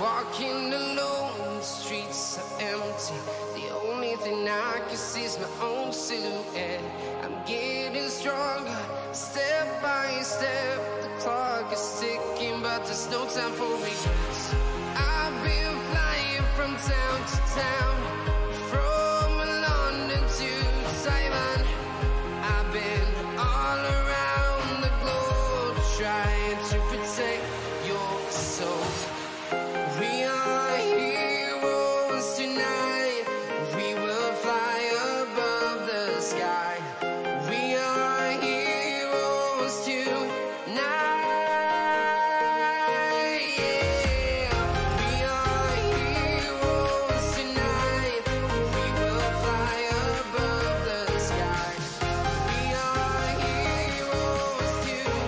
walking alone, the streets are empty. The only thing I can see is my own silhouette. I'm getting stronger, step by step. The clock is ticking, but there's no time for regrets. I've been flying from town to town, from London to Taiwan. I've been all around the globe, trying to protect your soul. We are heroes tonight. We will fly above the sky. We are heroes tonight. Yeah. We are heroes tonight. We will fly above the sky. We are heroes tonight.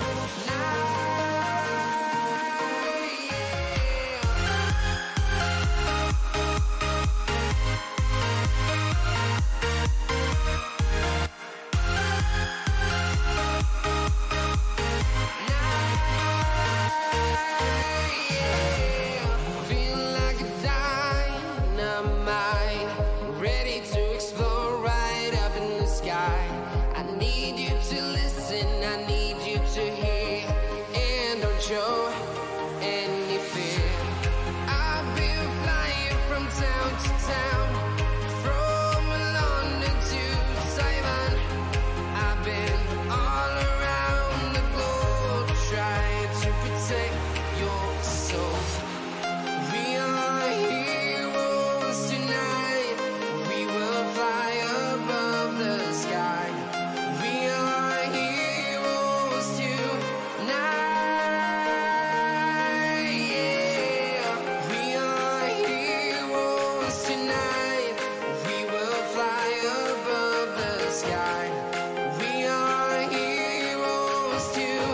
Feel like a dynamite, ready to explode right up in the sky. I need you to listen, I need you to hear, and don't show any fear. I've been flying from town to town, from London to Taiwan. I've been all around the globe, trying to protect your soul. We are heroes tonight. We will fly above the sky. We are heroes tonight. Yeah. We are heroes tonight. We will fly above the sky. We are heroes tonight.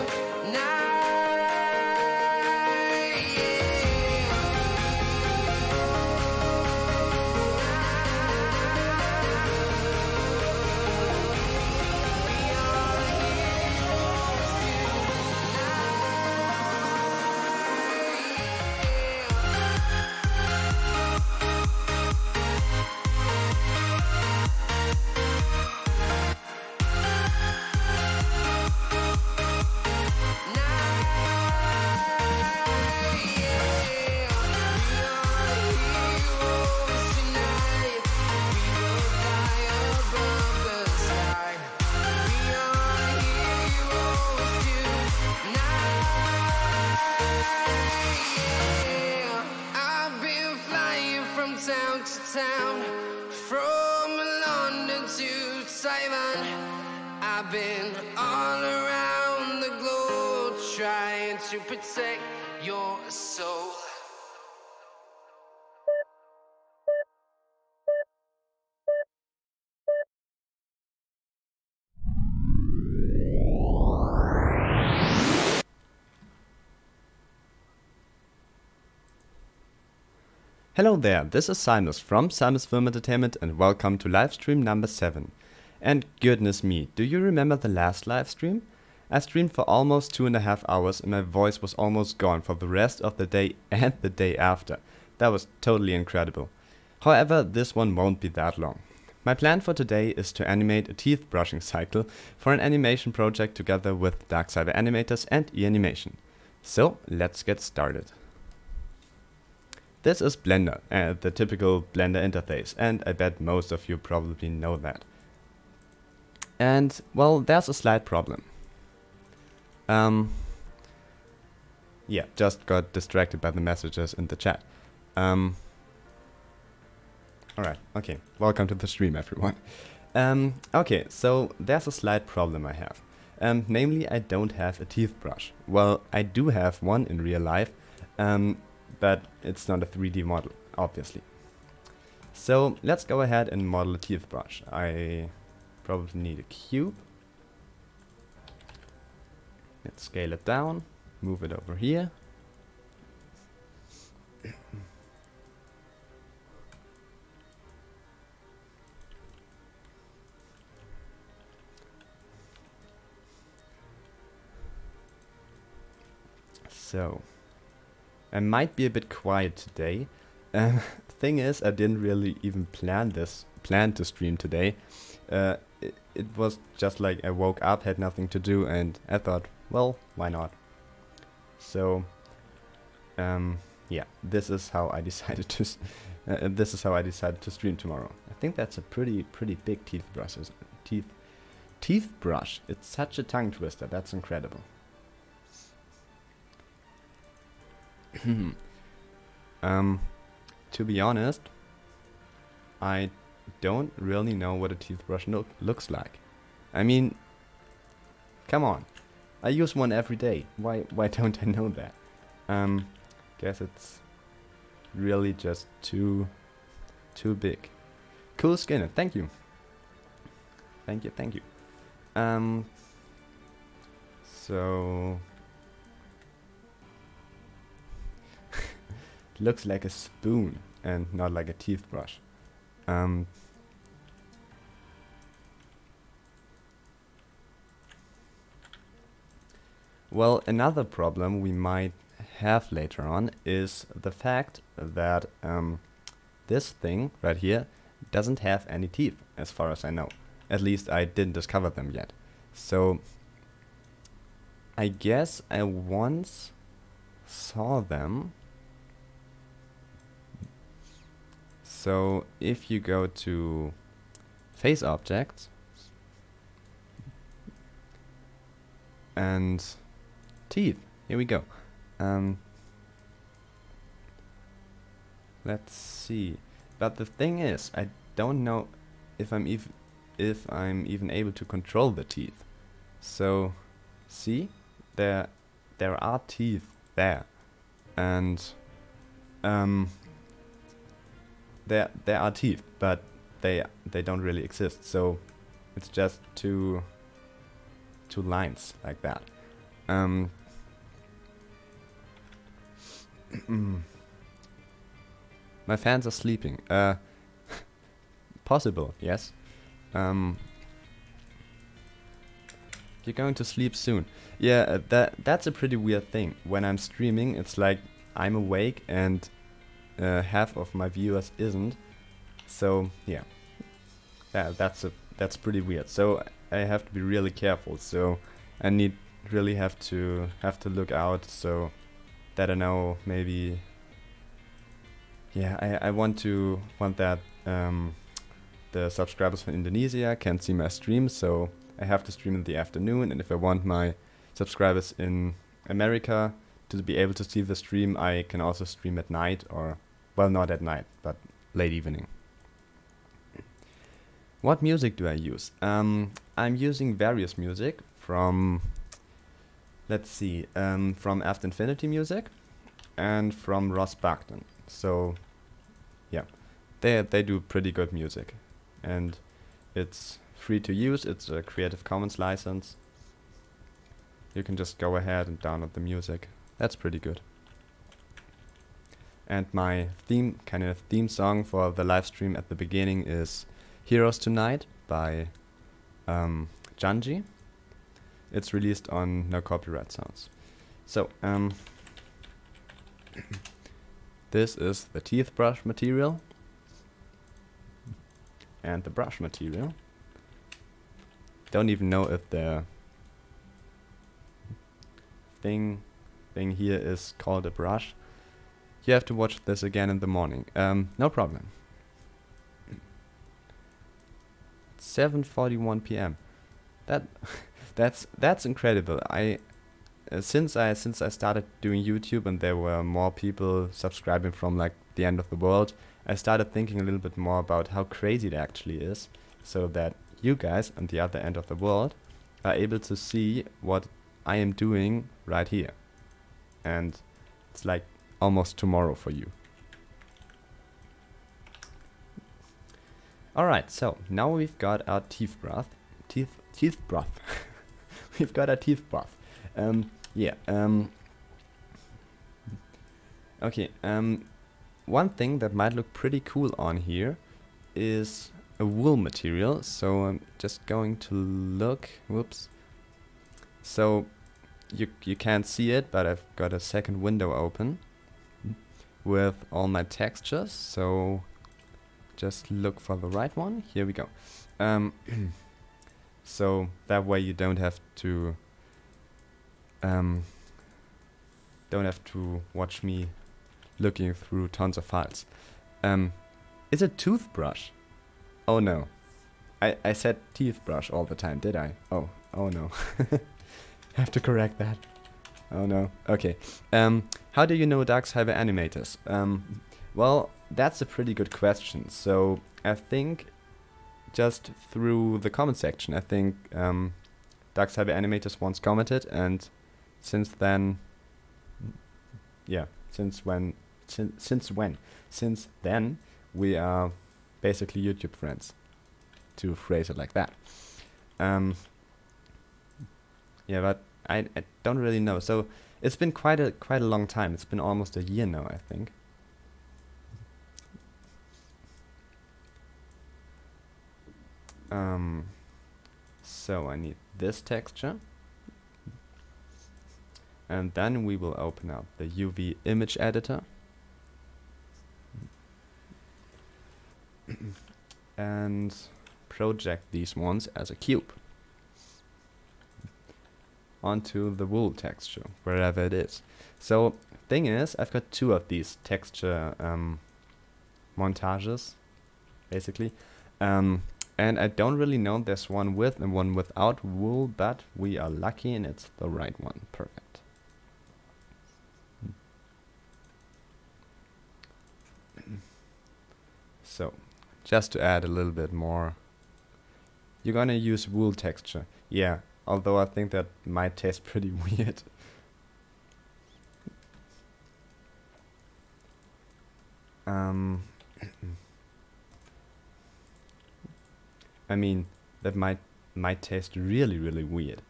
I've been flying from town to town, from London to Taiwan. I've been all around the globe, trying to protect your soul. Hello there, this is SIMUS from SIMUS Film Entertainment and welcome to livestream number 7. And goodness me, do you remember the last livestream? I streamed for almost 2.5 hours and my voice was almost gone for the rest of the day and the day after. That was totally incredible. However, this one won't be that long. My plan for today is to animate a teeth brushing cycle for an animation project together with Darkcyber Animators and IANimation. So, let's get started. This is Blender, the typical Blender interface, and I bet most of you probably know that. And, well, there's a slight problem. Yeah, just got distracted by the messages in the chat. Alright, okay, welcome to the stream everyone. Okay, so there's a slight problem I have. Namely, I don't have a teeth brush. Well, I do have one in real life, but it's not a 3D model, obviously. So let's go ahead and model a teeth brush. I probably need a cube. Let's scale it down, move it over here. So I might be a bit quiet today. Thing is, I didn't really even plan to stream today. It was just like I woke up, had nothing to do, and I thought, well, why not? So, yeah, this is how I decided to. This is how I decided to stream tomorrow. I think that's a pretty big teeth brush. Teeth brush. It's such a tongue twister. That's incredible. To be honest, I don't really know what a teeth brush looks like. I mean, come on. I use one every day. Why don't I know that? Guess it's really just too big. Cool Skinner, thank you. Thank you. So looks like a spoon and not like a teeth brush. Well, another problem we might have later on is the fact that this thing right here doesn't have any teeth, as far as I know. At least I didn't discover them yet. So I guess I once saw them. So if you go to face objects and teeth, here we go. Let's see. But the thing is, I don't know if I'm even able to control the teeth. So, see, there are teeth there, and there are teeth, but they don't really exist. So it's just two lines like that. My fans are sleeping. Possible, yes. You're going to sleep soon. Yeah, that's a pretty weird thing. When I'm streaming, it's like I'm awake and half of my viewers isn't. So yeah, that's pretty weird. So I have to be really careful. So I really have to look out so that I know maybe. Yeah, I want that the subscribers from Indonesia can see my stream, so I have to stream in the afternoon, and if I want my subscribers in America to be able to see the stream, I can also stream at night, or, well, not at night, but late evening. What music do I use? I'm using various music from, let's see, from After Infinity Music and from Ross Bugden. So yeah, they do pretty good music, and it's free to use. It's a Creative Commons license. You can just go ahead and download the music. That's pretty good. And my theme song for the live stream at the beginning is Heroes Tonight by Janji. It's released on No Copyright Sounds. So this is the teeth brush material and the brush material. Don't even know if the thing here is called a brush. You have to watch this again in the morning. No problem. 7:41 p.m. That's incredible. Since I started doing YouTube and there were more people subscribing from like the end of the world, I started thinking a little bit more about how crazy it actually is, so that you guys on the other end of the world are able to see what I am doing right here. And it's like almost tomorrow for you. Alright, so now we've got our teeth broth. Teeth broth. We've got our teeth broth. Okay, one thing that might look pretty cool on here is a wool material. So I'm just going to look. Whoops. So you can't see it, but I've got a second window open. with all my textures, so just look for the right one. Here we go. So that way you don't have to watch me looking through tons of files. Is it toothbrush? Oh no. I said teeth brush all the time, did I? Oh no. Have to correct that. Oh no. Okay. How do you know Dark Cyber Animators? Well, that's a pretty good question. So I think just through the comment section, I think Dark Cyber Animators once commented, and since then, yeah, since then we are basically YouTube friends, to phrase it like that. Yeah, but I don't really know. So it's been quite a long time. It's been almost a year now, I think. So I need this texture, and then we will open up the UV image editor and project these ones as a cube onto the wool texture, wherever it is. So thing is, I've got two of these texture montages, basically. And I don't really know, there's one with and one without wool, but we are lucky and it's the right one. Perfect. So, just to add a little bit more, you're gonna use wool texture. Yeah, although I think that might taste pretty weird. I mean, that might taste really weird.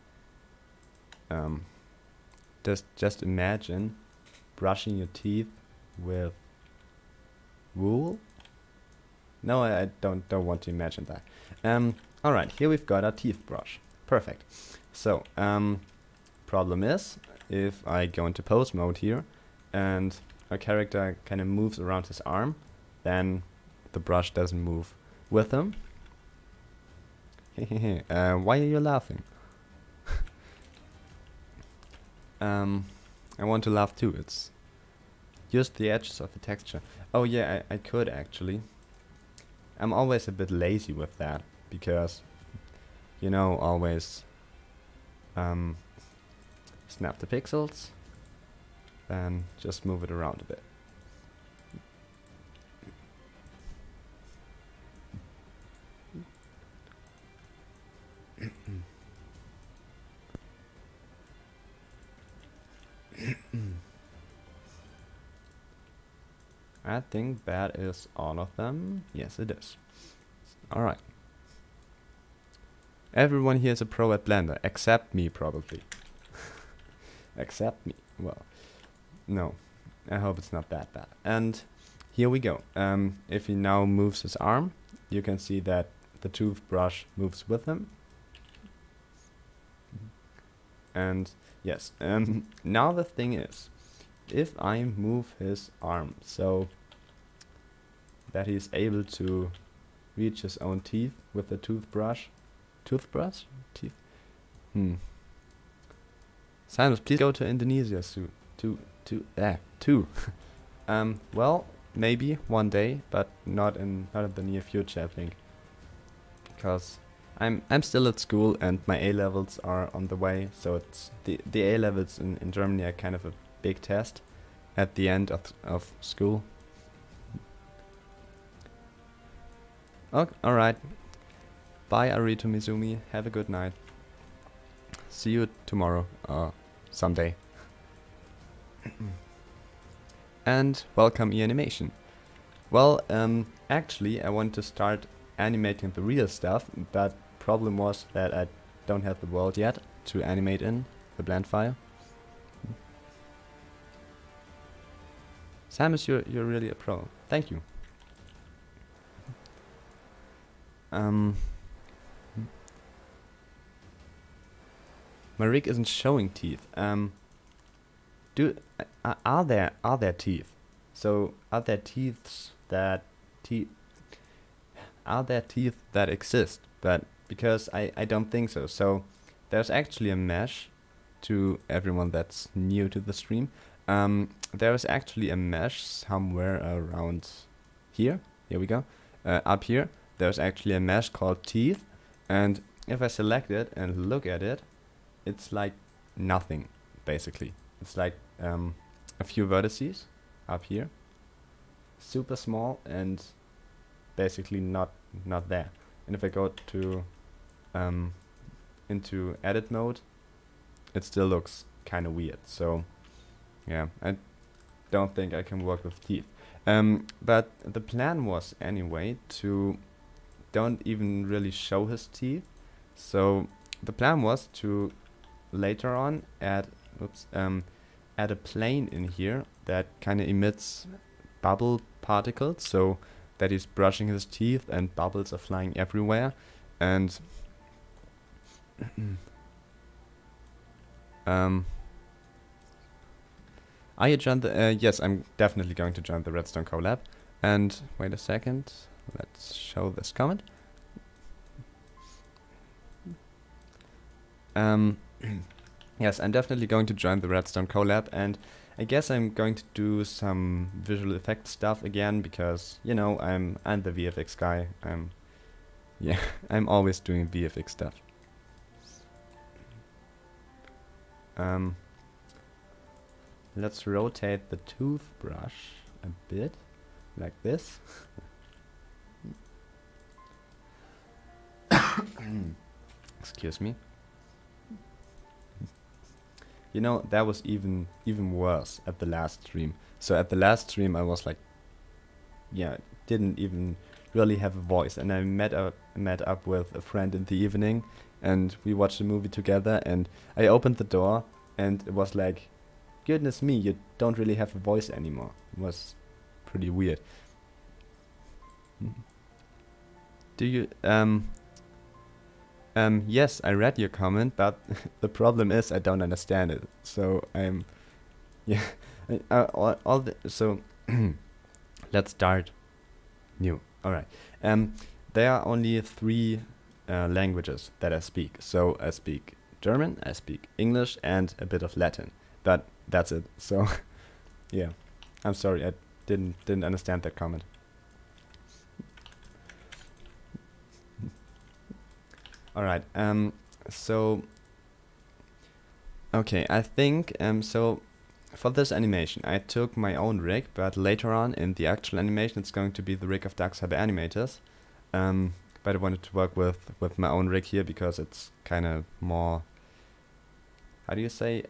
Just imagine brushing your teeth with wool. No, I don't want to imagine that. All right, here we've got our teeth brush. Perfect. So, problem is, if I go into pose mode here, and our character kind of moves around his arm, then the brush doesn't move with him. Why are you laughing? I want to laugh too. It's just the edges of the texture. Oh yeah, I could actually. I'm always a bit lazy with that because, you know, always snap the pixels, then just move it around a bit. I think that is all of them. Yes, it is. Alright. Everyone here is a pro at Blender, except me, probably. Except me. Well, no. I hope it's not that bad. And here we go. If he now moves his arm, you can see that the toothbrush moves with him. And yes, now the thing is, if I move his arm so that he's able to reach his own teeth with the toothbrush. Toothbrush? Teeth? Simon, please go to Indonesia soon. Well, maybe one day, but not in the near future, I think. Because I'm still at school and my A levels are on the way, so it's the A levels in Germany are kind of a big test at the end of school. Oh, alright. Bye, Arito Mizumi. Have a good night. See you tomorrow or someday. And welcome IANimation. Well, actually I want to start animating the real stuff, but problem was that I don't have the world yet to animate in the blend file. Samus, you're really a pro. Thank you. My rig isn't showing teeth. Are there teeth? So are there teeth that exist? But because I don't think so. So there's actually a mesh to everyone that's new to the stream. There's actually a mesh somewhere around here. Here we go. Up here, there's actually a mesh called teeth. And if I select it and look at it, it's like nothing, basically. It's like a few vertices up here, super small and basically not there. And if I go to into edit mode, it still looks kind of weird. So yeah, I don't think I can work with teeth. But the plan was anyway to don't even really show his teeth. So the plan was to later on add a plane in here that kind of emits bubble particles, so that he's brushing his teeth and bubbles are flying everywhere. And are you joined the yes, I'm definitely going to join the Redstone collab. And wait a second, let's show this comment. Yes, I'm definitely going to join the Redstone collab, and I guess I'm going to do some visual effects stuff again, because you know I'm the VFX guy. Yeah, I'm always doing VFX stuff. Let's rotate the toothbrush a bit, like this. Excuse me. You know, that was even worse at the last stream. So at the last stream I was like, yeah, didn't even really have a voice, and I met up with a friend in the evening, and we watched a movie together, and I opened the door and it was like, goodness me, you don't really have a voice anymore. It was pretty weird. Do you yes, I read your comment, but the problem is I don't understand it. So yeah, so let's start new. All right. There are only 3 languages that I speak. So I speak German, I speak English, and a bit of Latin. But that's it. So yeah, I'm sorry, I didn't understand that comment. Alright, so okay, I think so for this animation I took my own rig, but later on in the actual animation it's going to be the rig of Animators. But I wanted to work with my own rig here because it's kind of more, how do you say,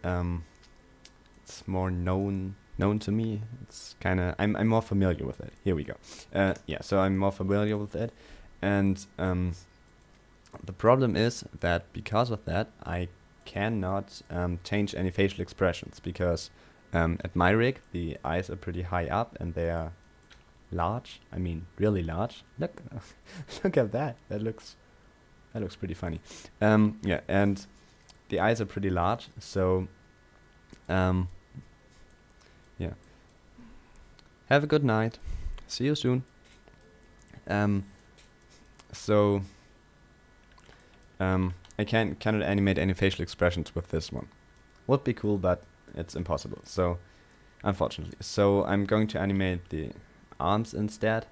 it's more known to me. It's kind of, I'm more familiar with it. Here we go. Yeah, so I'm more familiar with it, and the problem is that because of that I cannot change any facial expressions, because at my rig the eyes are pretty high up and they are large. I mean, really large. Look, look at that. That looks pretty funny. Yeah, and the eyes are pretty large. So, yeah. Have a good night. See you soon. So, I cannot animate any facial expressions with this one. Would be cool, but it's impossible. So, unfortunately. So I'm going to animate the arms instead.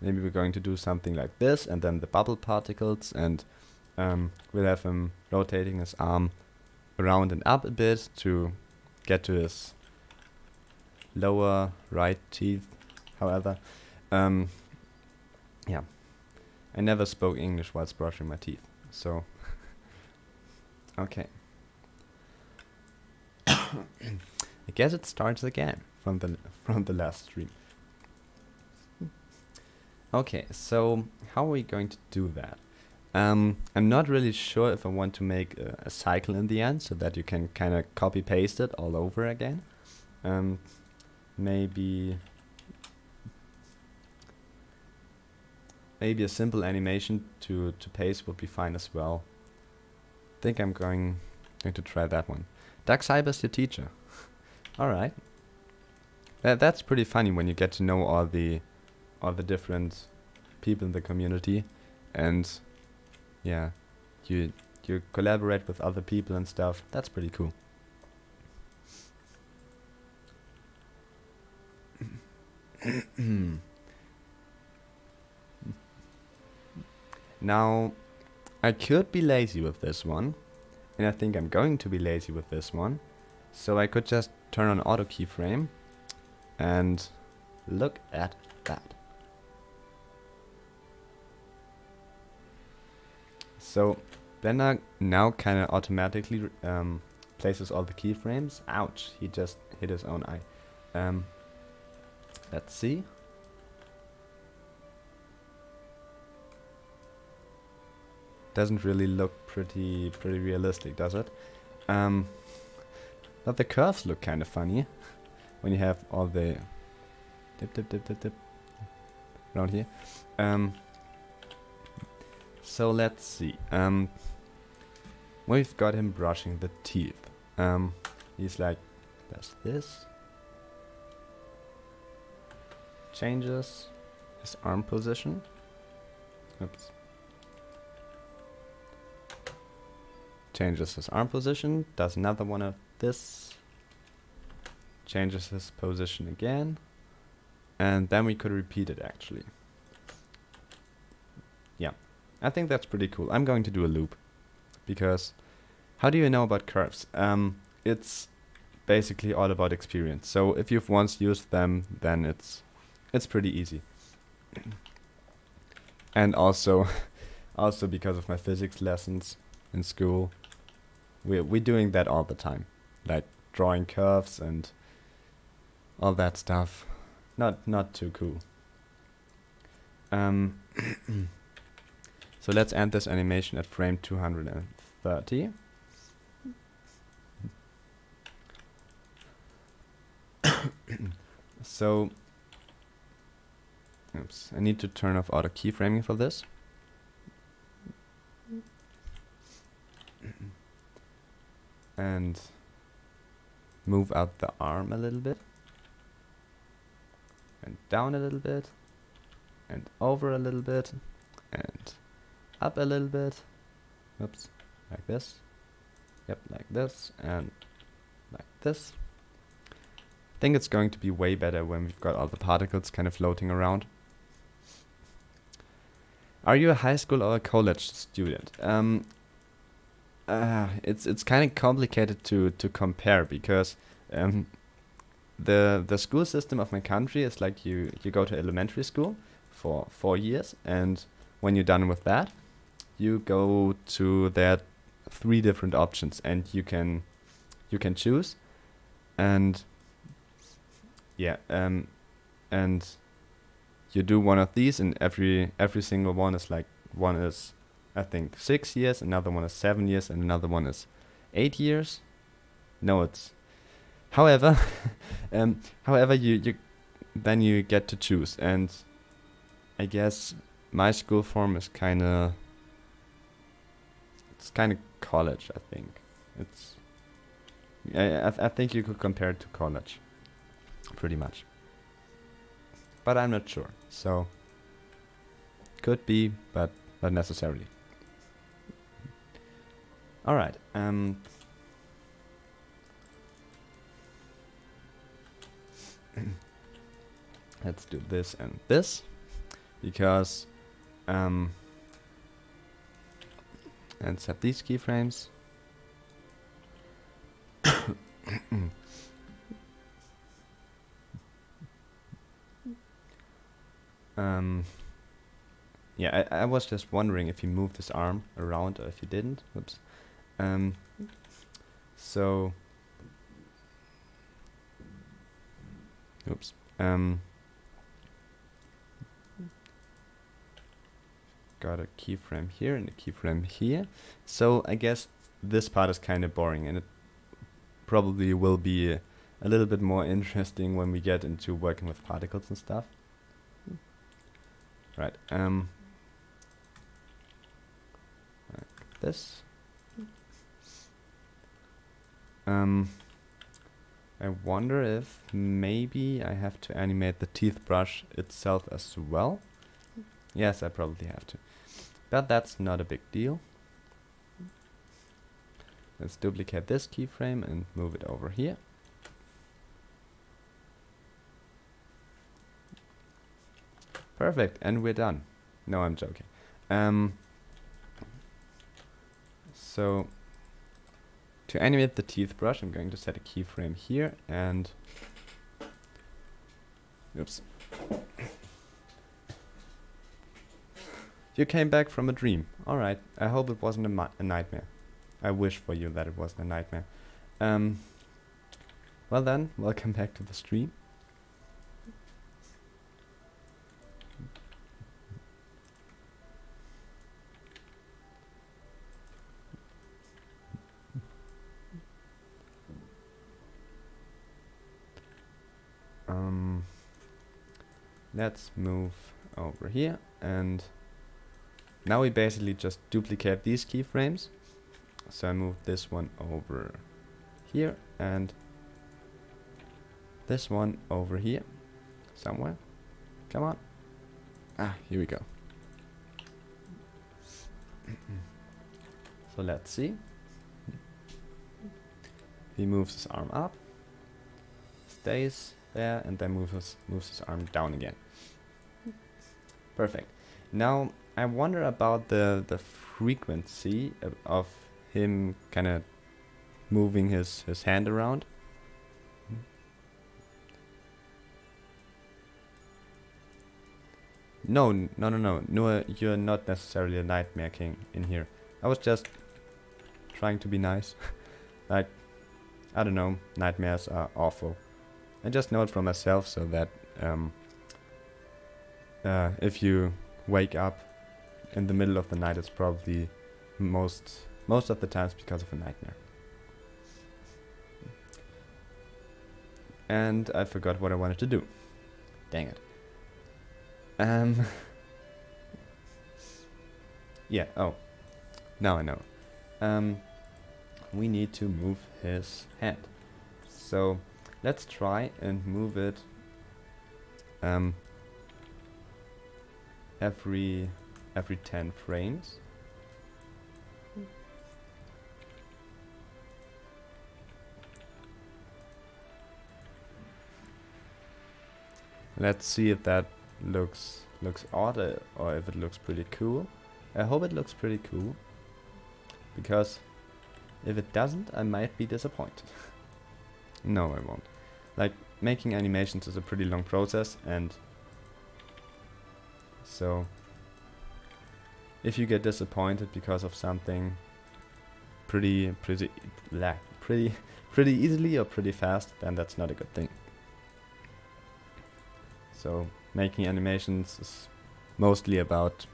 Maybe we're going to do something like this, and then the bubble particles, and we'll have him rotating his arm around and up a bit to get to his lower right teeth. However, yeah, I never spoke English whilst brushing my teeth, so okay. I guess it starts again from the last stream. Okay, so how are we going to do that? I'm not really sure if I want to make a cycle in the end so that you can kind of copy paste it all over again. Maybe a simple animation to paste would be fine as well. I think I'm going to try that one. Dark Cyber's your teacher. Alright. That's pretty funny when you get to know all the different people in the community, and yeah, you collaborate with other people and stuff. That's pretty cool. Now, I could be lazy with this one, and I think I'm going to be lazy with this one. So I could just turn on auto keyframe, and look at that. So Blender now kind of automatically places all the keyframes. Ouch, he just hit his own eye. Let's see. Doesn't really look pretty realistic, does it? But the curves look kind of funny when you have all the dip around here. So let's see. We've got him brushing the teeth. He's like, does this. Changes his arm position. Oops. Changes his arm position. Does another one of this. Changes his position again. And then we could repeat it actually. Yeah. I think that's pretty cool. I'm going to do a loop. Because how do you know about curves? It's basically all about experience. So if you've once used them, then it's pretty easy. And also because of my physics lessons in school, we're doing that all the time. Like drawing curves and all that stuff. Not too cool. So let's end this animation at frame 230. So, oops, I need to turn off auto keyframing for this. And move out the arm a little bit. And down a little bit. And over a little bit. And up a little bit. Oops, like this. Yep, like this. And like this. I think it's going to be way better when we've got all the particles kind of floating around. Are you a high school or a college student? It's kind of complicated to compare because the school system of my country is like you go to elementary school for 4 years, and when you're done with that, you go to their 3 different options, and you can choose, and yeah, and you do one of these, and every single one is like, one is I think 6 years, another one is 7 years, and another one is 8 years. No, it's however you then you get to choose, and I guess my school form is kind of college. I think it's I think you could compare it to college pretty much, but I'm not sure, so could be, but not necessarily. All right, let's do this and this, because and set these keyframes. Yeah, I was just wondering if you moved this arm around or if you didn't. Whoops. So, oops. Got a keyframe here and a keyframe here. So I guess this part is kind of boring, and it probably will be a little bit more interesting when we get into working with particles and stuff. Right. Like this. I wonder if maybe I have to animate the teeth brush itself as well. Yes, I probably have to. But that's not a big deal. Let's duplicate this keyframe and move it over here. Perfect, and we're done. No, I'm joking. So to animate the teeth brush, I'm going to set a keyframe here and oops. You came back from a dream. Alright, I hope it wasn't a nightmare. I wish for you that it wasn't a nightmare. Well then, welcome back to the stream. Let's move over here, and now we basically just duplicate these keyframes. So I move this one over here and this one over here somewhere. Come on. Ah, here we go. So let's see. He moves his arm up, stays there, and then moves his arm down again. Perfect. Now I wonder about the frequency of him kind of moving his hand around. No, you're not necessarily a Nightmare King in here. I was just trying to be nice. Like, I don't know, nightmares are awful. I just know it from myself, so that if you wake up in the middle of the night, it's probably most of the times because of a nightmare. And I forgot what I wanted to do. Dang it. Yeah, oh. Now I know. We need to move his hand. So let's try and move it every 10 frames. Let's see if that looks odd or if it looks pretty cool. I hope it looks pretty cool, because if it doesn't, I might be disappointed. No, I won't. Like, making animations is a pretty long process, and so if you get disappointed because of something pretty easily or pretty fast, then that's not a good thing. So making animations is mostly about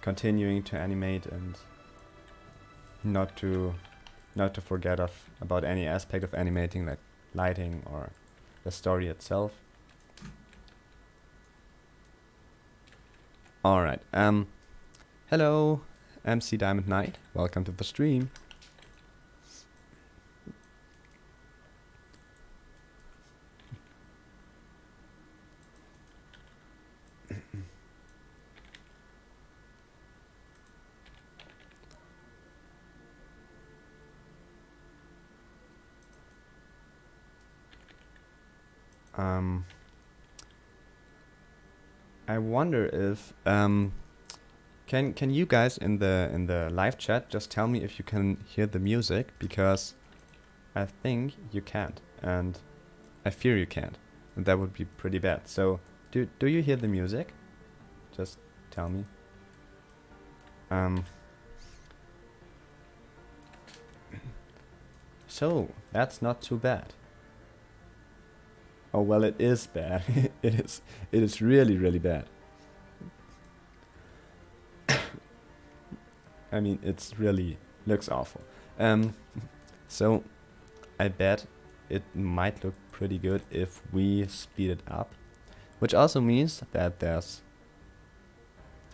continuing to animate and not to forget about any aspect of animating, like lighting or the story itself. Alright, hello MC Diamond Knight, welcome to the stream. I wonder if can you guys in the live chat just tell me if you can hear the music, because I think you can't, and I fear you can't, and that would be pretty bad. So do you hear the music? Just tell me. So that's not too bad. Oh well, it is bad. It is really bad. I mean, it's really looks awful. So I bet it might look pretty good if we speed it up, which also means that there's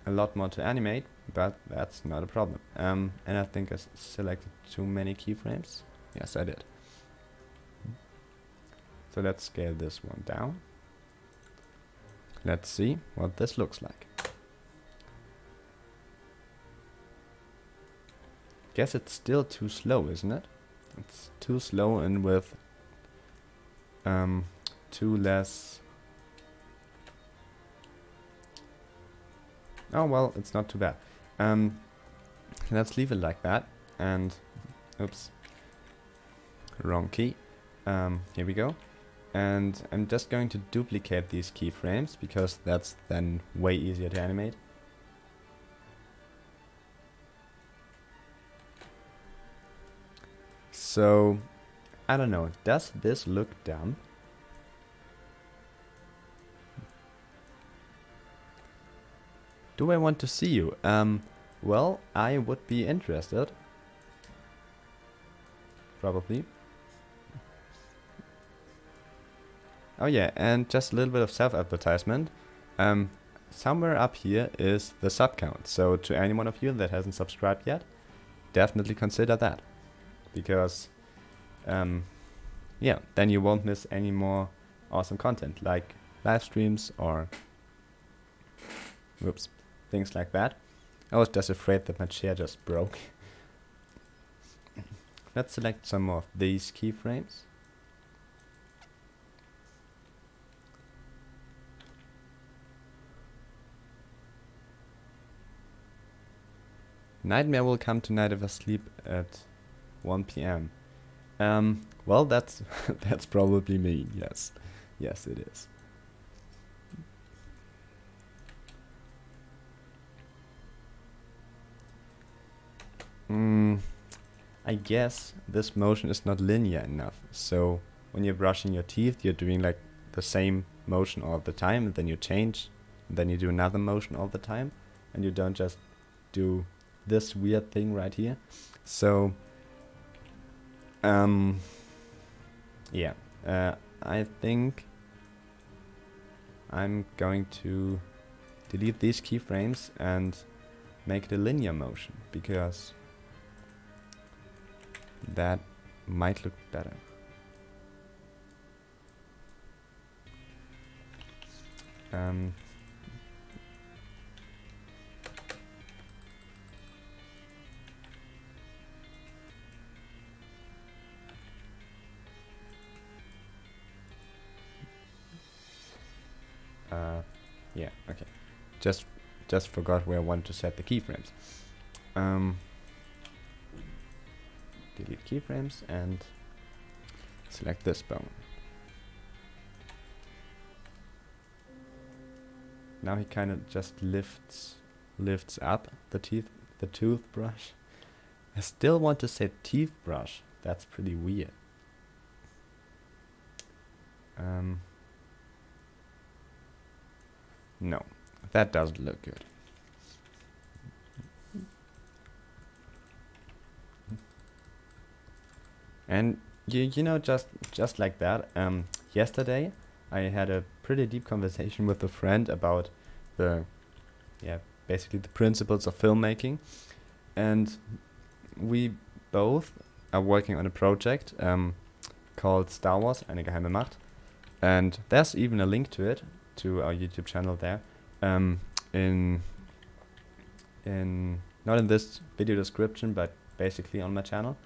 a lot more to animate, but that's not a problem. And I think I selected too many keyframes. Yes, I did. So let's scale this one down. Let's see what this looks like. Guess it's still too slow, isn't it? It's too slow and with too less. Oh well, it's not too bad. Let's leave it like that. And oops, wrong key. Here we go. And I'm just going to duplicate these keyframes because that's then way easier to animate. So, I don't know, does this look dumb? Do I want to see you? Well, I would be interested. Probably. Oh yeah, and just a little bit of self-advertisement. Somewhere up here is the sub count. So to any one of you that hasn't subscribed yet, definitely consider that. Because, yeah, then you won't miss any more awesome content like live streams or, whoops, things like that. I was just afraid that my chair just broke. Let's select some of these keyframes. Nightmare will come tonight if I sleep at 1 p.m. Well, that's that's probably me. Yes, yes, it is. I guess this motion is not linear enough. So when you're brushing your teeth, you're doing like the same motion all the time, and then you change, and then you do another motion all the time, and you don't just do this weird thing right here. So yeah, I think I'm going to delete these keyframes and make it a linear motion, because that might look better. Yeah, okay. Just forgot where I want to set the keyframes. Delete keyframes and select this bone. Now he kind of just lifts up the toothbrush. I still want to say teeth brush. That's pretty weird. No, that doesn't look good. And you know, just like that, yesterday I had a pretty deep conversation with a friend about basically the principles of filmmaking, and we both are working on a project called Star Wars, eine geheime Macht, and there's even a link to it, to our YouTube channel there, in not in this video description, but basically on my channel.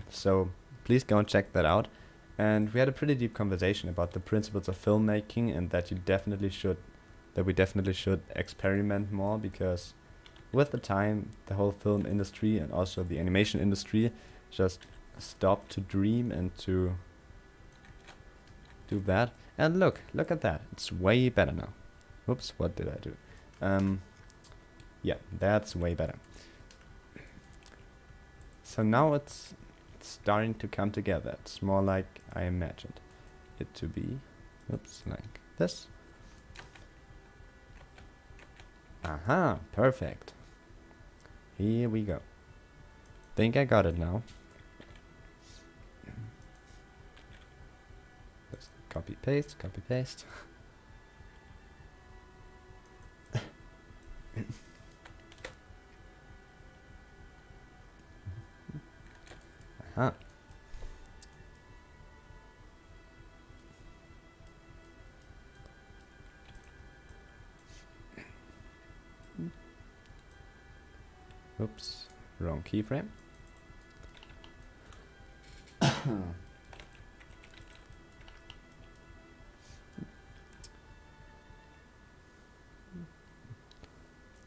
So please go and check that out. And we had a pretty deep conversation about the principles of filmmaking, and that we definitely should experiment more, because with the time the whole film industry and also the animation industry just stopped to dream and to do that. And look at that, it's way better now. Whoops, what did I do? Yeah, that's way better. So now it's starting to come together. It's more like I imagined it to be. Oops, like this. Aha, perfect. Here we go. Think I got it now. Just copy paste, copy paste. Aha. Oops, wrong keyframe.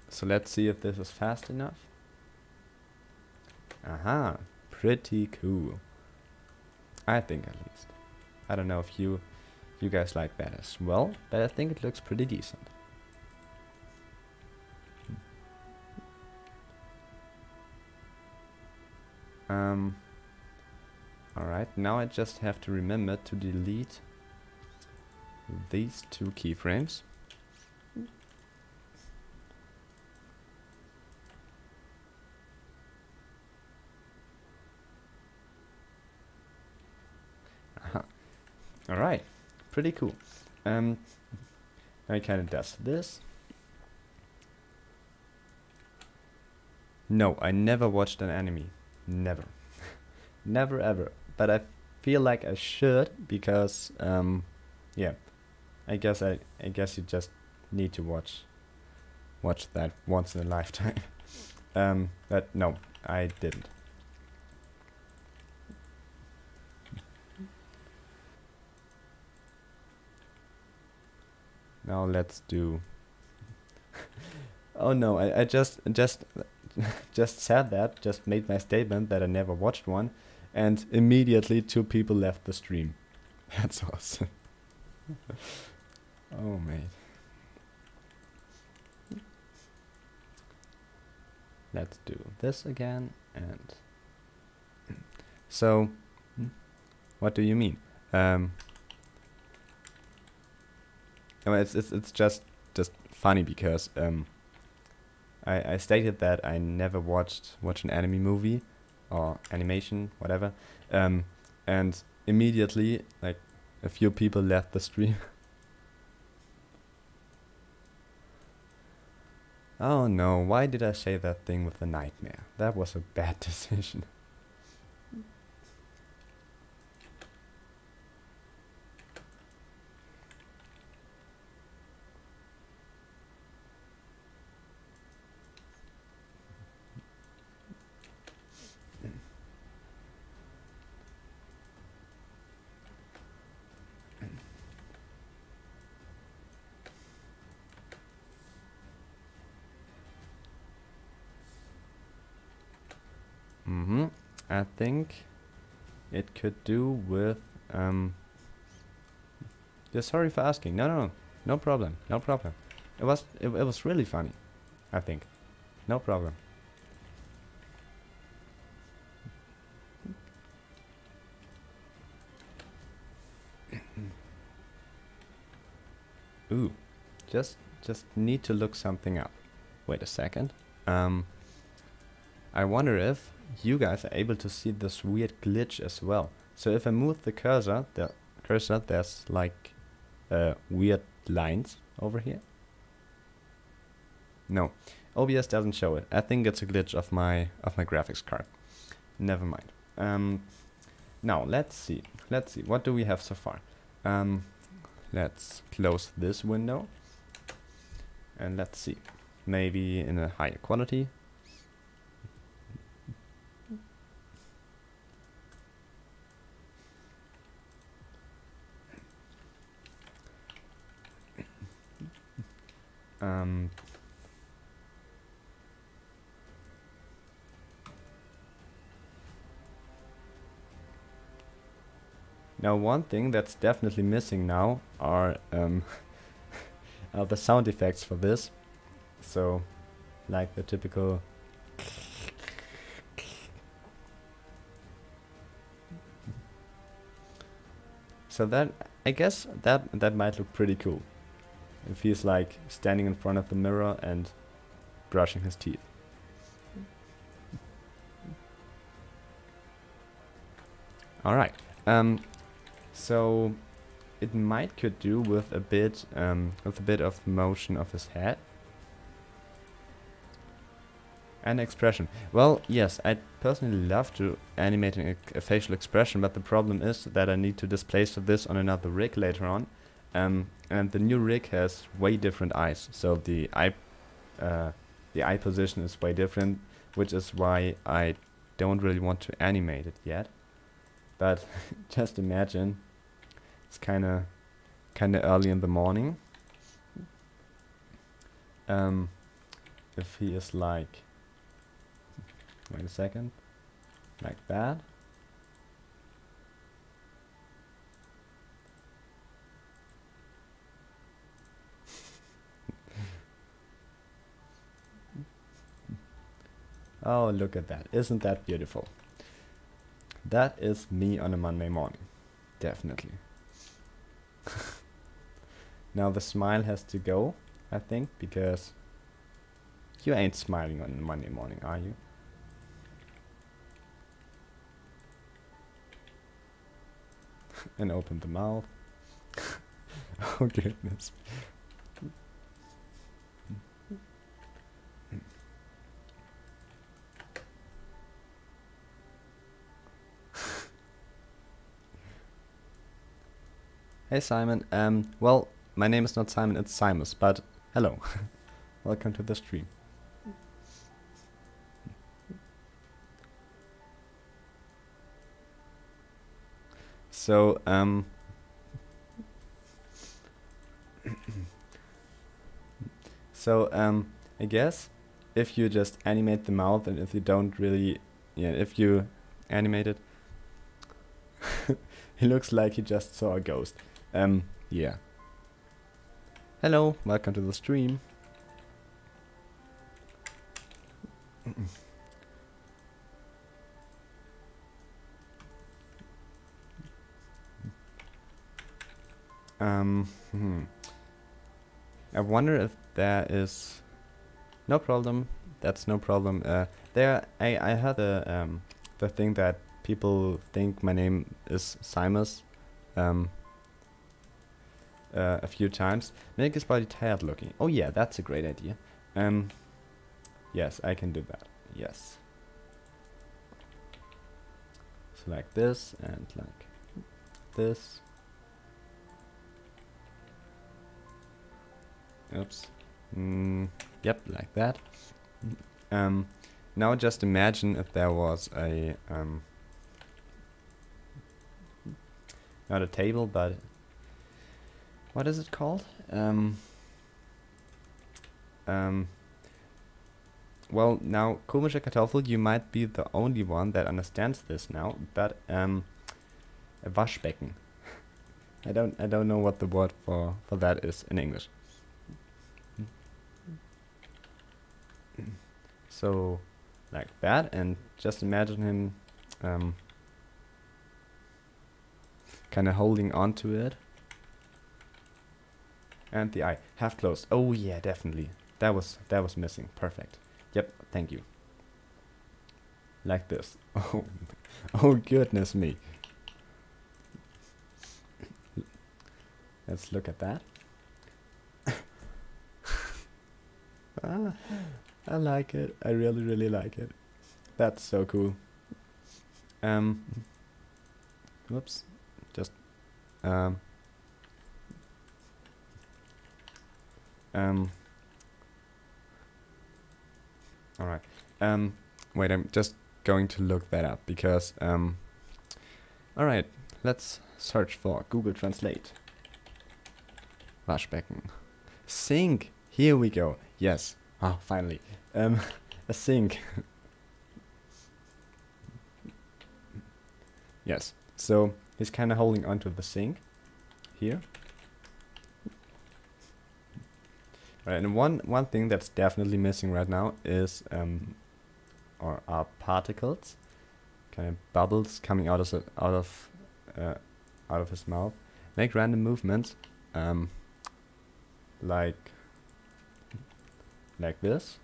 So let's see if this is fast enough. Aha, pretty cool. I think, at least. I don't know if you guys like that as well, but I think it looks pretty decent. Alright, now I just have to remember to delete these two keyframes. Alright, pretty cool. Now it kind of does this. No, I never watched an anime. Never. Never ever. But I feel like I should because, yeah. I guess you just need to watch that once in a lifetime. But no, I didn't. Now let's do. Oh no! I just said that. Just made my statement that I never watched one, and immediately 2 people left the stream. That's awesome. Oh mate. Let's do this again and. So, what do you mean? It's just funny because I stated that I never watch an anime movie or animation, whatever, and immediately like a few people left the stream. Oh no, why did I say that thing with the nightmare? That was a bad decision. I think it could do with yeah, sorry for asking. No problem. It was really funny, I think. No problem. Ooh, just need to look something up. Wait a second. I wonder if you guys are able to see this weird glitch as well. So if I move the cursor, there's like weird lines over here. No, OBS doesn't show it. I think it's a glitch of my graphics card. Never mind. Now let's see. What do we have so far? Let's close this window and let's see. Maybe in a higher quality. Now one thing that's definitely missing now are the sound effects for this. So, like the typical. So that, I guess that might look pretty cool. If he's like standing in front of the mirror and brushing his teeth. Alright. So it might could do with a bit of motion of his head. And expression. Well, yes, I personally love to animate a facial expression, but the problem is that I need to displace this on another rig later on. And the new rig has way different eyes, so the eye position is way different. which is why I don't really want to animate it yet. But just imagine, it's kinda early in the morning. If he is like, wait a second, like that. Oh, look at that. Isn't that beautiful? That is me on a Monday morning. Definitely. Now the smile has to go, I think, because you ain't smiling on a Monday morning, are you? And open the mouth. Oh goodness. Hey Simon, well, my name is not Simon, it's SIMUS, but hello. Welcome to the stream. So, I guess if you just animate the mouth and if you don't really, if you animate it, he looks like he just saw a ghost. Yeah. Hello, welcome to the stream. I wonder if there is no problem. That's no problem. I heard the thing that people think my name is SIMUS a few times. Make his body tired looking. Oh yeah, that's a great idea. Yes, I can do that. Yes. So like this and like this. Oops. Yep, like that. Now just imagine if there was a not a table, but what is it called? Well, now, komische Kartoffel, you might be the only one that understands this now, but a Waschbecken. I don't know what the word for that is in English. So, like that, and just imagine him kind of holding on to it. And the eye half closed. Oh yeah, definitely. That was missing. Perfect. Yep, thank you. Like this. Oh, oh goodness me. Let's look at that. I like it. I really, really like it. That's so cool. Whoops. Just alright. Wait, I'm just going to look that up because alright, let's search for Google Translate. Waschbecken. Sink. Here we go. Yes. Ah, finally. A sink. Yes. So he's kind of holding onto the sink here. Right, and one thing that's definitely missing right now is or are particles, kind of bubbles coming out of his mouth. Make random movements, like this.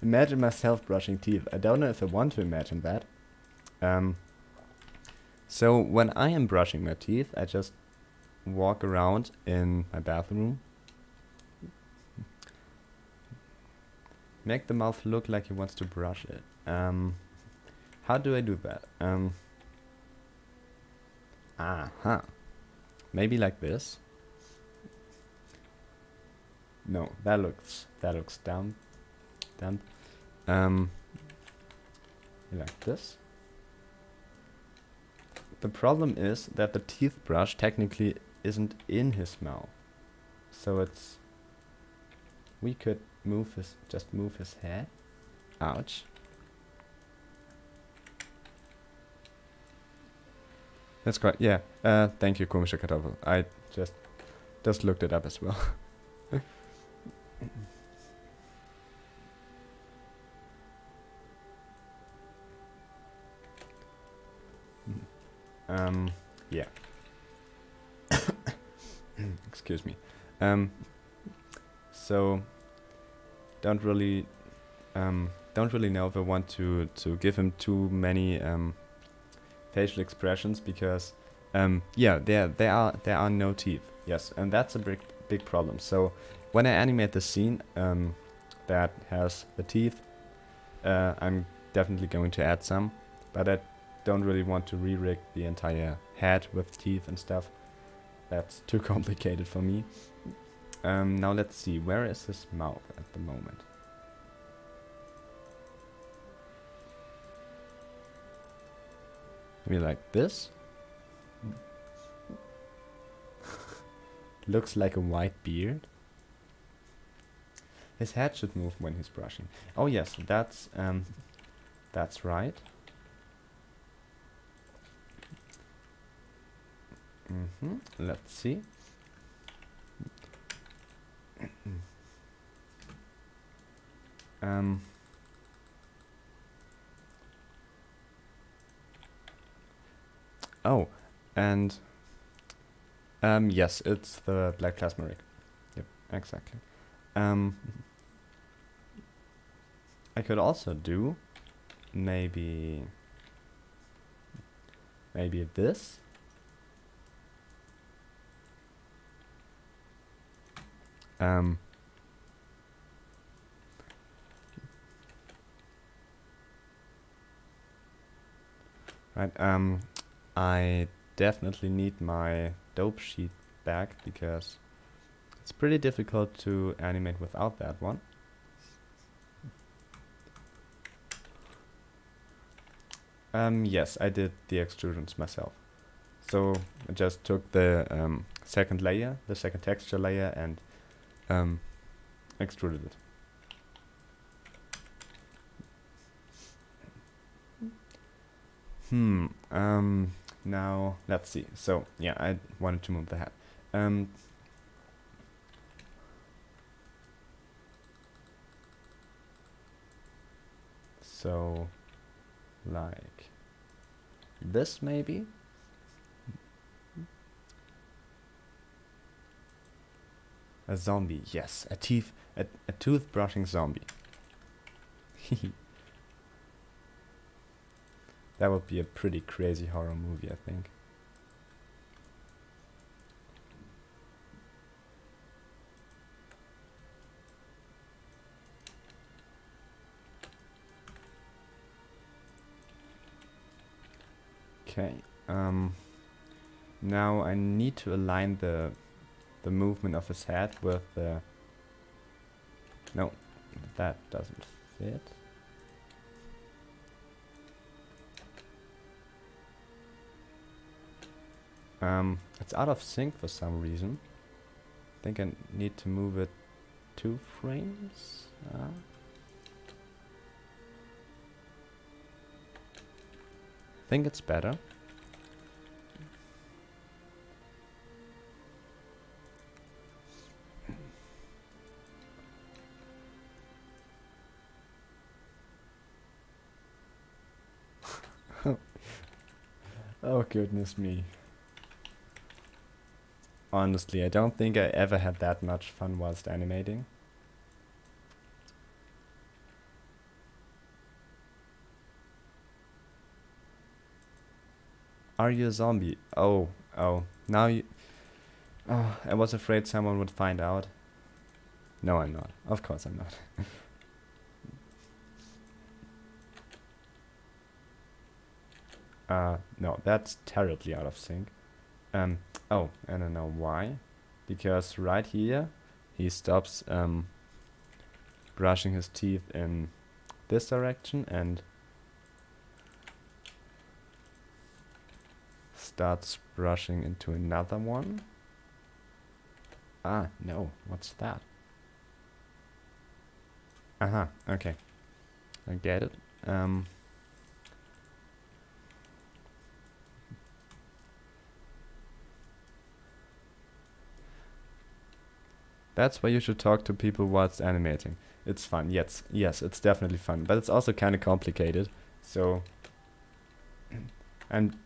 Imagine myself brushing teeth. I don't know if I want to imagine that. So when I am brushing my teeth, I just walk around in my bathroom. Make the mouth look like he wants to brush it. How do I do that? Maybe like this. No, that looks dumb. Like this. The problem is that the teeth brush technically isn't in his mouth. So it's... We could just move his head. Ouch. That's quite... Yeah. Thank you, komische Kartoffel. I just looked it up as well. Yeah. Excuse me. So don't really know if I want to give him too many facial expressions, because yeah, there are no teeth. Yes, and that's a big problem. So when I animate the scene that has the teeth, I'm definitely going to add some, but I don't really want to re-rig the entire head with teeth and stuff. That's too complicated for me. Now let's see, where is his mouth at the moment? Maybe like this? Looks like a white beard. His head should move when he's brushing. Oh yes, that's right. Let's see. Oh, and yes, it's the black plasma rig. Yep, exactly. I could also do maybe this. Right, I definitely need my dope sheet back, because it's pretty difficult to animate without that one. Yes, I did the extrusions myself. So I just took the second layer, the second texture layer, and extruded it. Now let's see. So yeah, I wanted to move the head. So like this maybe. A zombie, yes, a tooth brushing zombie. That would be a pretty crazy horror movie, I think. Okay, now I need to align the movement of his head with the... No, that doesn't fit. It's out of sync for some reason. I think I need to move it 2 frames. I think it's better. Oh goodness me. Honestly, I don't think I ever had that much fun whilst animating. Are you a zombie? Oh, now you... Oh, I was afraid someone would find out. No, I'm not. Of course I'm not. No, that's terribly out of sync. Oh, and I know why. Because right here, he stops brushing his teeth in this direction and starts brushing into another one. Ah, no, what's that? Aha, okay. I get it. That's why you should talk to people whilst animating. It's fun, yes, it's definitely fun, but it's also kind of complicated. So I'm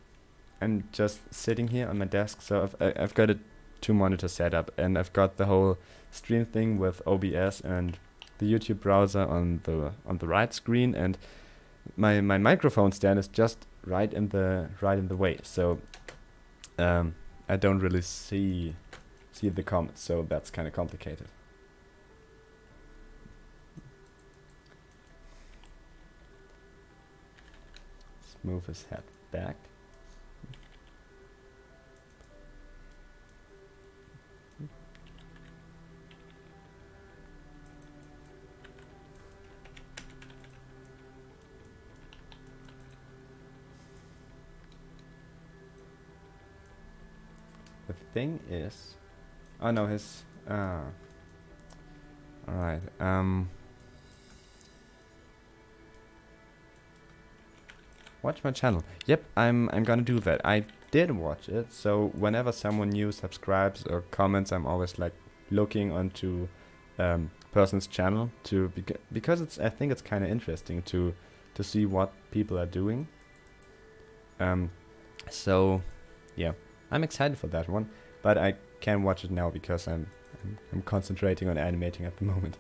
just sitting here on my desk. So I've got a 2-monitor setup, and I've got the whole stream thing with OBS and the YouTube browser on the right screen, and my microphone stand is just right in the way. So I don't really see the comments, so that's kind of complicated. Let's move his head back. The thing is, oh no, his alright, watch my channel. Yep, I'm gonna do that. I did watch it, so whenever someone new subscribes or comments, I'm always like looking onto person's channel to because I think it's kind of interesting to see what people are doing. So yeah, I'm excited for that one, but I can't watch it now because I'm concentrating on animating at the moment.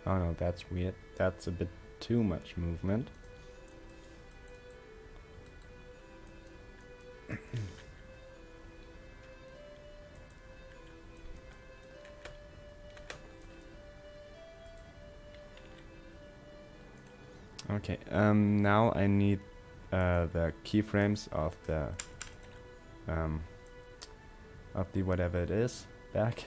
Oh no, that's weird. That's a bit too much movement. Okay, now I need the keyframes of the whatever it is back.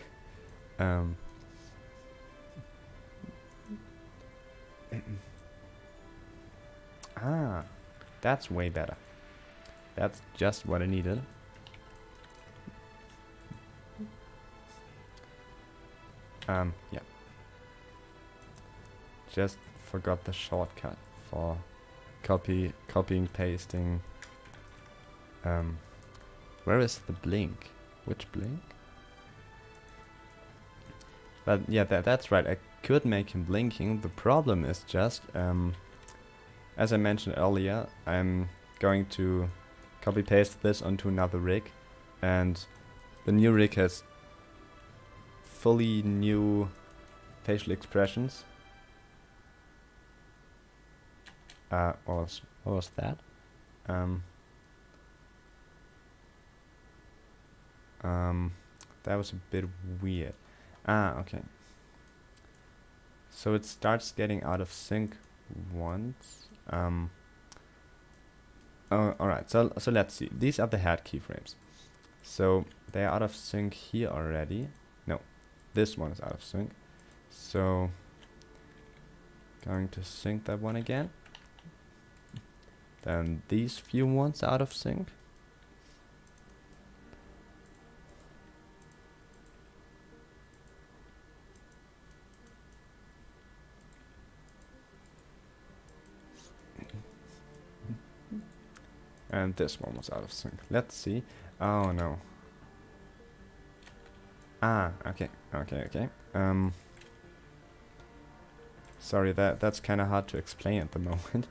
Ah, that's way better. That's just what I needed. Yeah. Just forgot the shortcut for copying, pasting. Where is the blink? Which blink? But yeah, that's right. I could make him blinking. The problem is just, as I mentioned earlier, I'm going to copy paste this onto another rig, and the new rig has fully new facial expressions. What was that? That was a bit weird. Ah, okay. So it starts getting out of sync once. Oh, alright, so let's see. These are the head keyframes. So they are out of sync here already. No, this one is out of sync. So going to sync that one again. Then these few ones out of sync. And this one was out of sync. Let's see. Oh no. Ah, okay. Sorry, that's kind of hard to explain at the moment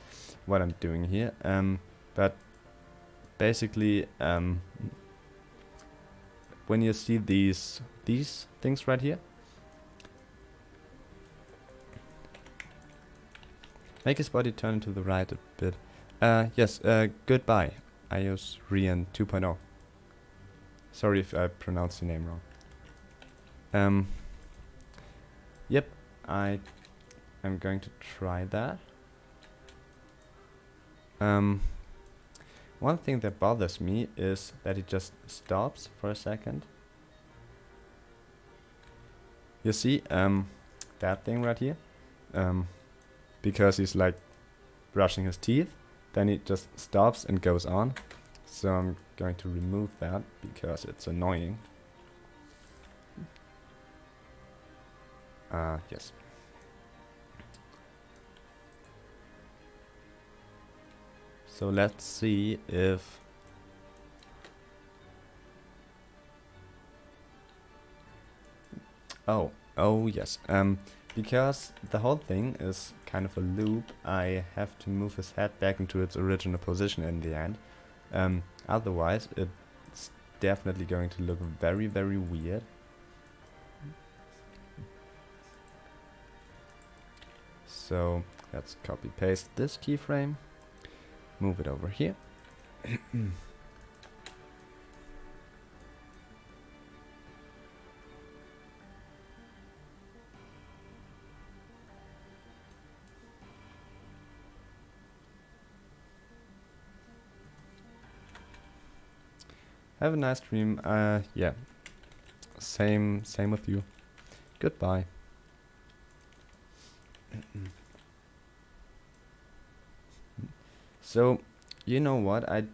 what I'm doing here. But basically, when you see these things right here, make his body turn to the right a bit. Yes, goodbye. iOS Rian 2.0. Sorry if I pronounced your name wrong. Yep, I I'm going to try that. One thing that bothers me is that it just stops for a second. You see, that thing right here? Because he's like brushing his teeth, then it just stops and goes on. So I'm going to remove that because it's annoying. Yes. So let's see if oh yes. Because the whole thing is kind of a loop, I have to move his head back into its original position in the end. Otherwise, it's definitely going to look very, very weird. So let's copy paste this keyframe, move it over here. Have a nice stream. Yeah. Same with you. Goodbye. So, you know what I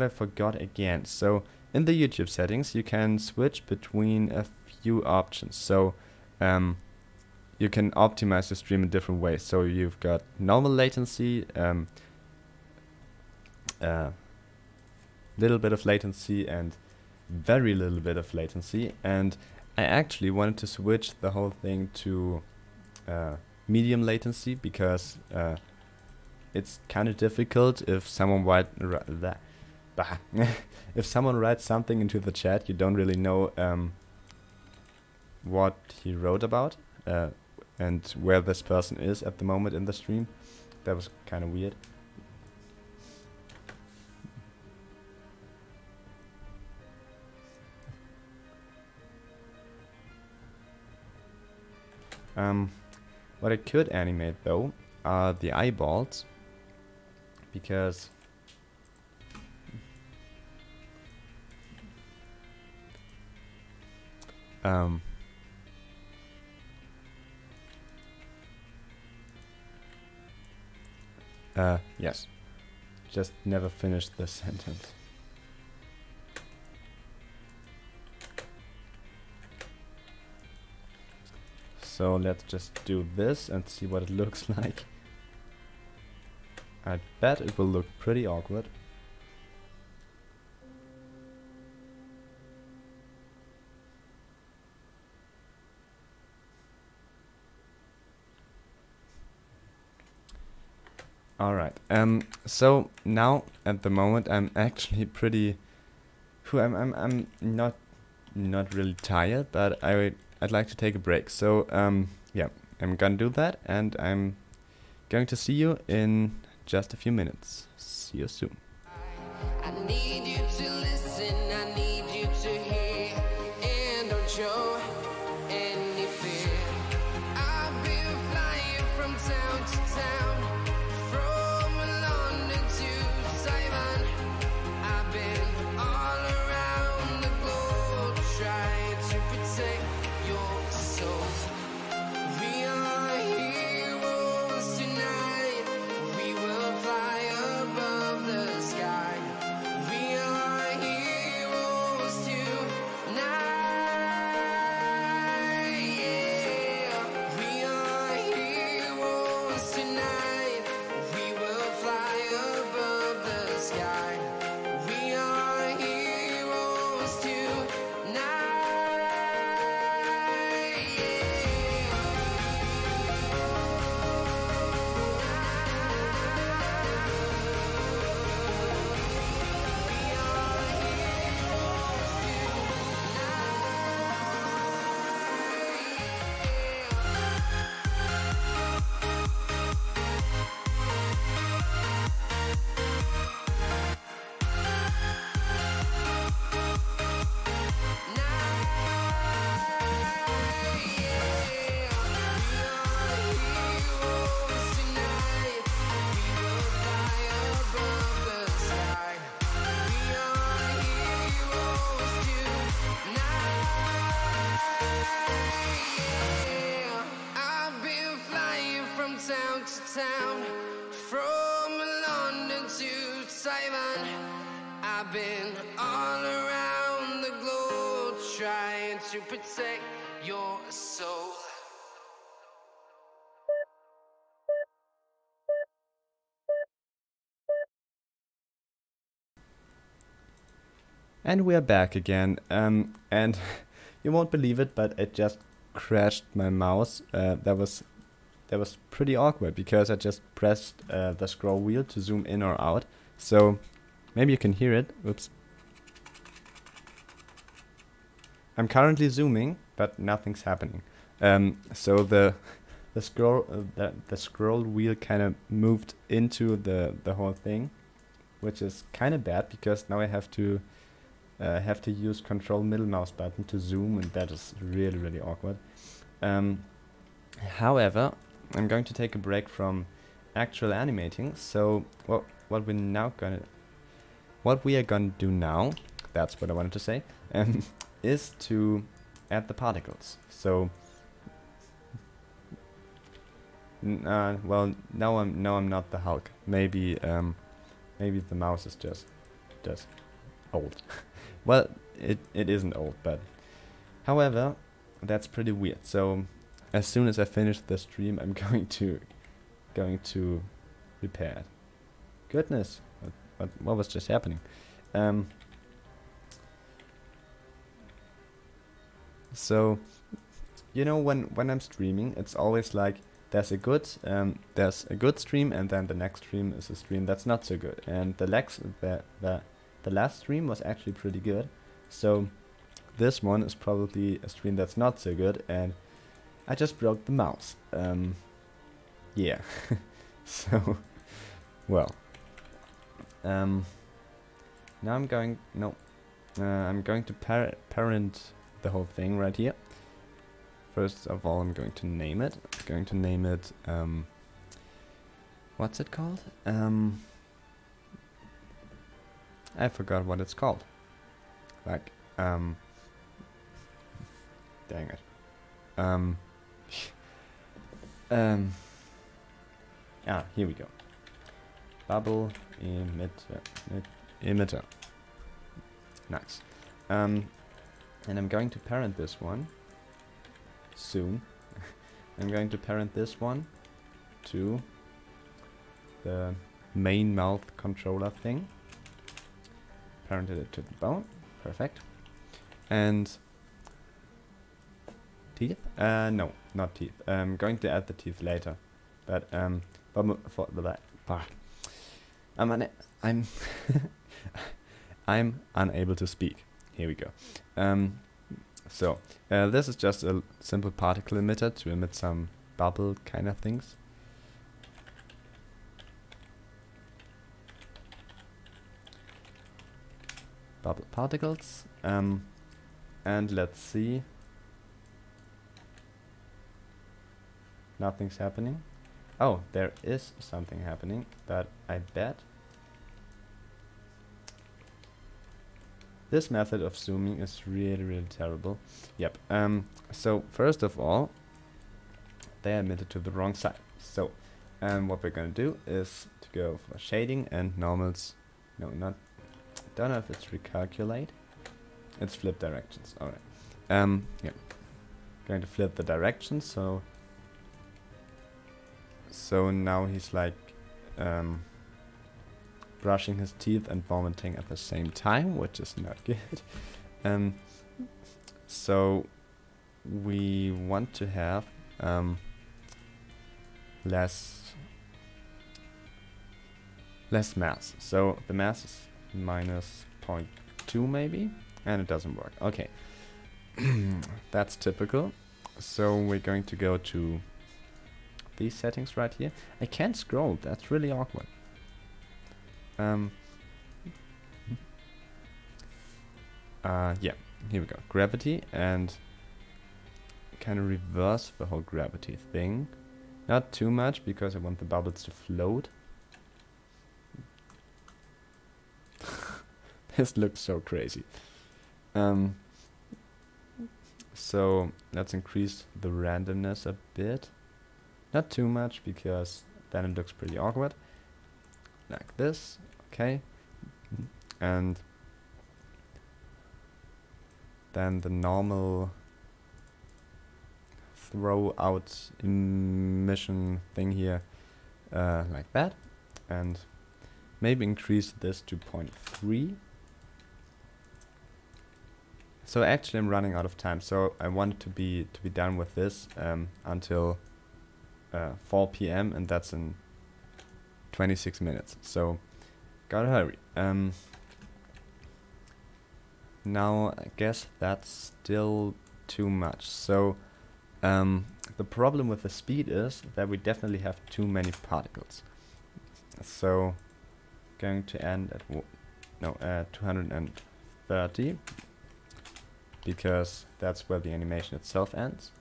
forgot again. So, in the YouTube settings, you can switch between a few options. So, you can optimize the stream in different ways. So, you've got normal latency, little bit of latency, and very little bit of latency. And I actually wanted to switch the whole thing to medium latency because it's kind of difficult if someone if someone writes something into the chat, you don't really know what he wrote about and where this person is at the moment in the stream. That was kind of weird. What I could animate though are the eyeballs, because yes, just never finished the sentence. So let's just do this and see what it looks like. I bet it will look pretty awkward. Alright, so now at the moment I'm actually pretty I'm not really tired, but I'd like to take a break. So yeah, I'm gonna do that, and I'm going to see you in just a few minutes. See you soon. I need you to listen, I need you to hear, and don't show any fear. I've been flying from town to town, from London to Taiwan. I've been all around the globe trying to protect your soul. We are heroes tonight, we will fly above the sky. We are heroes tonight, yeah. We are heroes tonight. to protect your soul. And we are back again, and you won't believe it, but it just crashed my mouse. That was pretty awkward because I just pressed the scroll wheel to zoom in or out. So maybe you can hear it. Oops. I'm currently zooming, but nothing's happening. So the scroll wheel kind of moved into the whole thing, which is kind of bad because now I have to use Control middle mouse button to zoom, and that is really awkward. However, I'm going to take a break from actual animating. So what we are gonna do now, that's what I wanted to say, is to add the particles. So well, now I'm not the Hulk. Maybe the mouse is just old. Well, it isn't old, but however, that's pretty weird. So as soon as I finish the stream, I'm going to repair it. Goodness, what was just happening? So you know, when I'm streaming, it's always like there's a good stream, and then the next stream is a stream that's not so good. And the last stream was actually pretty good. So this one is probably a stream that's not so good, and I just broke the mouse. Yeah. So, well. Now I'm going to parent the whole thing right here. First of all, I'm going to name it. I'm going to name it, what's it called? I forgot what it's called. Like, dang it. Here we go. Bubble emitter. Nice. And I'm going to parent this one soon. I'm going to parent this one to the main mouth controller thing. Parented it to the bone. Perfect. And teeth? No, not teeth. I'm going to add the teeth later. But for the I'm unable to speak. Here we go. So this is just a simple particle emitter to emit some bubble kind of things. Bubble particles. And let's see. Nothing's happening. Oh, there is something happening, but I bet this method of zooming is really terrible. Yep. So first of all, they emitted to the wrong side. So what we're gonna do is to go for shading and normals. No, not. Don't know if it's recalculate. It's flip directions. All right. Yeah. Going to flip the directions. So now he's like brushing his teeth and vomiting at the same time, which is not good. So we want to have less mass. So the mass is minus 0.2 maybe, and it doesn't work. Okay. That's typical. So we're going to go to these settings right here. I can't scroll. That's really awkward. Yeah, here we go. Gravity, and kind of reverse the whole gravity thing. Not too much because I want the bubbles to float. This looks so crazy. So let's increase the randomness a bit. Not too much because then it looks pretty awkward. Like this, okay. And than the normal throw out emission thing here, like that, and maybe increase this to 0.3. So actually I'm running out of time, so I want to be done with this until 4 p.m. and that's in 26 minutes. So gotta hurry. Now I guess that's still too much. So the problem with the speed is that we definitely have too many particles. So going to end at 230, because that's where the animation itself ends.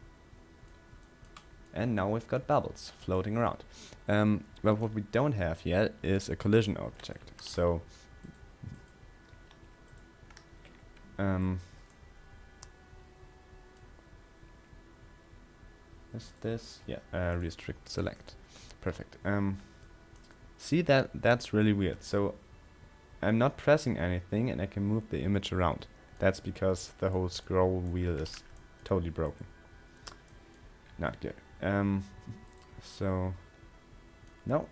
And now we've got bubbles floating around. But what we don't have yet is a collision object. So is this? Yeah, restrict select. Perfect. See, that's really weird. So I'm not pressing anything and I can move the image around. That's because the whole scroll wheel is totally broken. Not good. So no.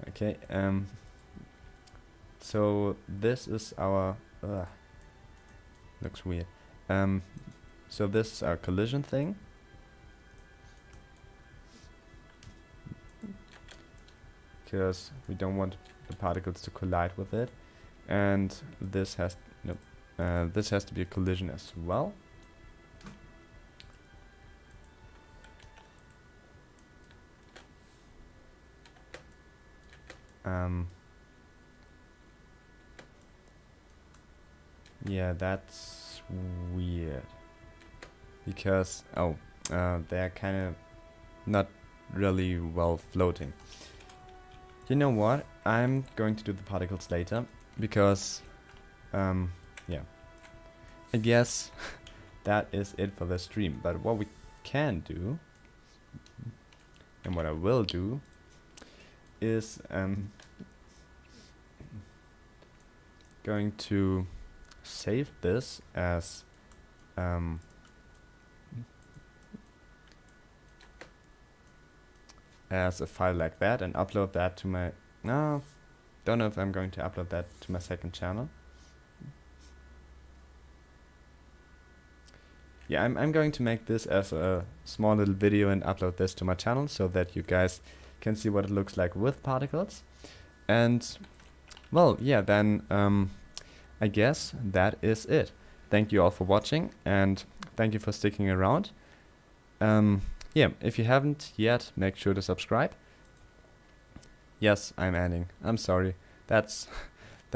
Okay. So this is our looks weird. So this is our collision thing. Because we don't want the particles to collide with it, and this has this has to be a collision as well. Yeah, that's weird, because they're kind of not really well floating. You know what? I'm going to do the particles later, because yeah, I guess that is it for the stream. But what we can do, and what I will do, is going to save this as a file like that and upload that to my don't know if I'm going to upload that to my second channel. Yeah, I'm going to make this as a small little video and upload this to my channel so that you guys can see what it looks like with particles. And well, yeah, then I guess that is it. Thank you all for watching, and thank you for sticking around. Yeah, if you haven't yet, make sure to subscribe. Yes, I'm ending. I'm sorry. That's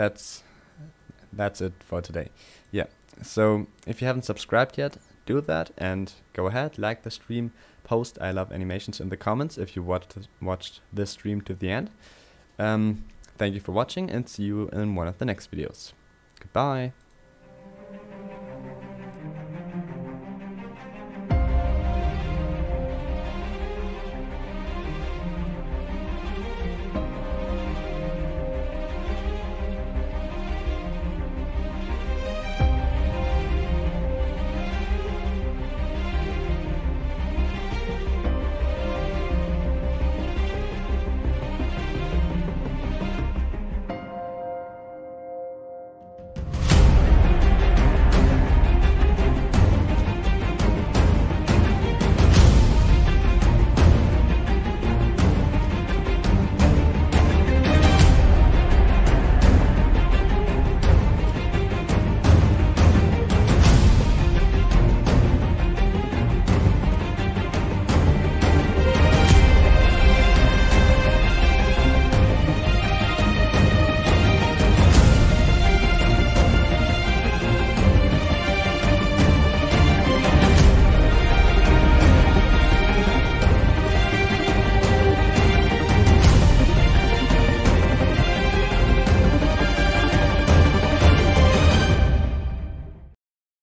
it for today. Yeah. So if you haven't subscribed yet, do that and go ahead, like the stream, post I love animations in the comments if you watched this stream to the end. Thank you for watching, and see you in one of the next videos. Goodbye.